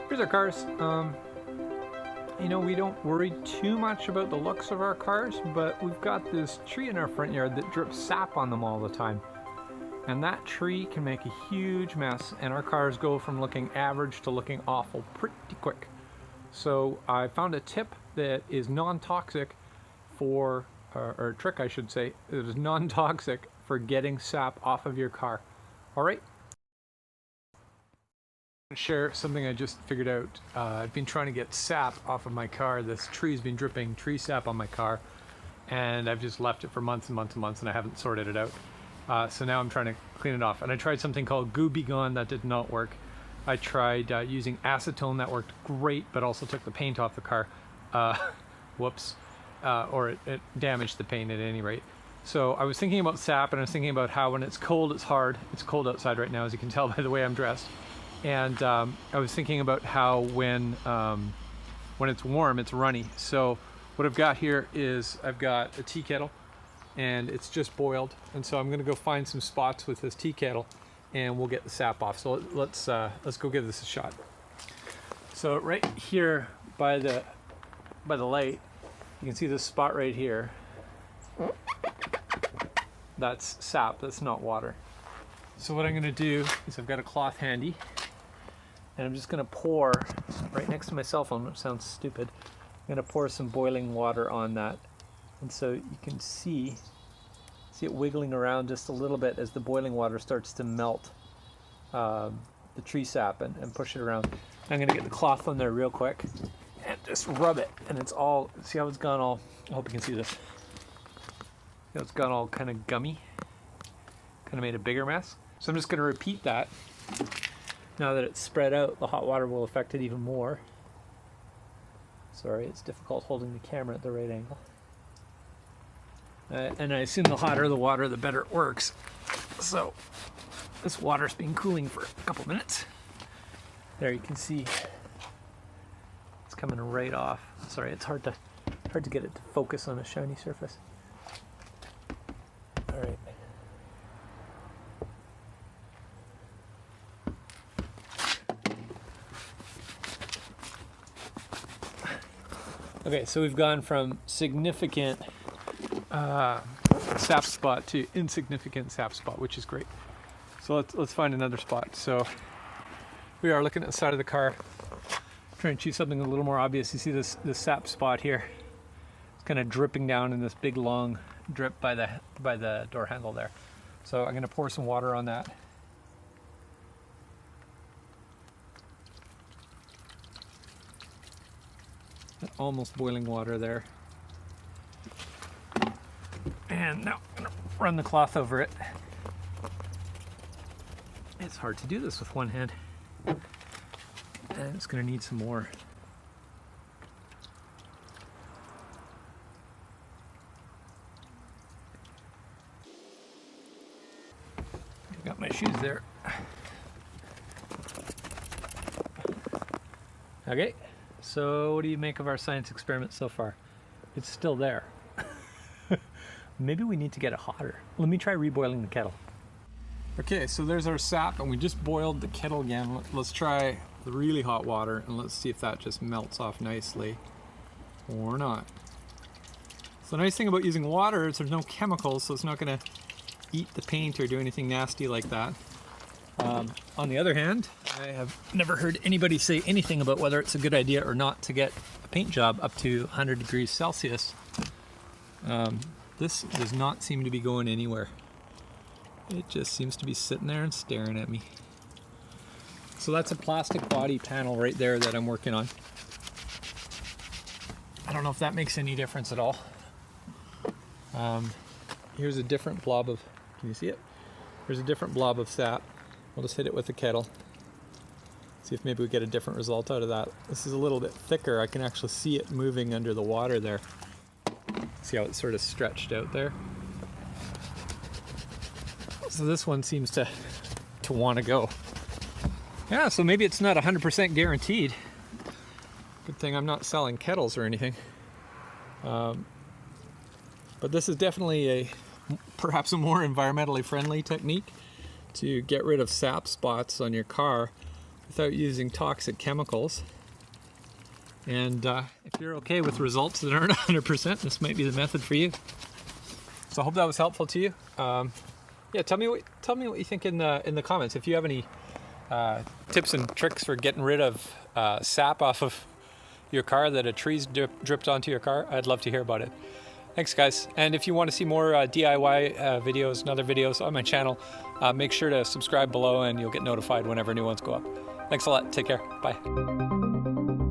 Here's our cars. You know, we don't worry too much about the looks of our cars, but we've got this tree in our front yard that drips sap on them all the time. And that tree can make a huge mess, and our cars go from looking average to looking awful pretty quick. So I found a tip that is non-toxic for, or a trick I should say, that is non-toxic for getting sap off of your car. All right? Share something I just figured out. I've been trying to get sap off of my car. This tree's been dripping tree sap on my car, and I've just left it for months and months and months, and I haven't sorted it out. So now I'm trying to clean it off, and I tried something called Goo B Gone. That did not work. I tried using acetone. That worked great, but also took the paint off the car. Whoops. Or it damaged the paint at any rate. So I was thinking about sap, and I was thinking about how when it's cold, it's hard. It's cold outside right now, as you can tell by the way I'm dressed. And I was thinking about how when it's warm, it's runny. So what I've got here is I've got a tea kettle, and it's just boiled. And so I'm going to go find some spots with this tea kettle, and we'll get the sap off. So let's go give this a shot. So right here by the light, you can see this spot right here. That's sap. That's not water. So what I'm going to do is I've got a cloth handy. And I'm just going to pour right next to my cell phone, which sounds stupid. I'm going to pour some boiling water on that. And so you can see it wiggling around just a little bit as the boiling water starts to melt the tree sap and push it around. I'm going to get the cloth on there real quick and just rub it. And it's all, see how it's gone all, I hope you can see this. It's gone all kind of gummy, kind of made a bigger mess. So I'm just going to repeat that. Now that it's spread out, the hot water will affect it even more. Sorry, it's difficult holding the camera at the right angle. And I assume the hotter the water, the better it works. So this water's been cooling for a couple minutes. There you can see it's coming right off. Sorry, it's hard to get it to focus on a shiny surface. All right. Okay, so we've gone from significant sap spot to insignificant sap spot, which is great. So let's find another spot. So we are looking at the side of the car, trying to choose something a little more obvious. You see this sap spot here. It's kind of dripping down in this big long drip by the door handle there. So I'm going to pour some water on that. Almost boiling water there. And now I'm going to run the cloth over it. It's hard to do this with one hand. And it's going to need some more. I've got my shoes there. Okay. So what do you make of our science experiment so far? It's still there. Maybe we need to get it hotter. Let me try reboiling the kettle. Okay, so there's our sap, and we just boiled the kettle again. Let's try the really hot water, and let's see if that just melts off nicely or not. So the nice thing about using water is there's no chemicals, so it's not going to eat the paint or do anything nasty like that. On the other hand, I have never heard anybody say anything about whether it's a good idea or not to get a paint job up to 100 degrees Celsius. This does not seem to be going anywhere. It just seems to be sitting there and staring at me. So that's a plastic body panel right there that I'm working on. I don't know if that makes any difference at all. Here's a different blob of, can you see it? Here's a different blob of sap. We'll just hit it with the kettle. See if maybe we get a different result out of that. This is a little bit thicker. I can actually see it moving under the water there. See how it's sort of stretched out there? So this one seems to want to go. Yeah, so maybe it's not 100% guaranteed. Good thing I'm not selling kettles or anything. But this is definitely perhaps a more environmentally friendly technique to get rid of sap spots on your car without using toxic chemicals. And if you're okay with results that aren't 100%, this might be the method for you. So I hope that was helpful to you. Yeah, tell me what you think in the comments. If you have any tips and tricks for getting rid of sap off of your car that a tree's dripped onto your car, I'd love to hear about it. Thanks, guys. And if you want to see more DIY videos and other videos on my channel, make sure to subscribe below and you'll get notified whenever new ones go up. Thanks a lot. Take care. Bye.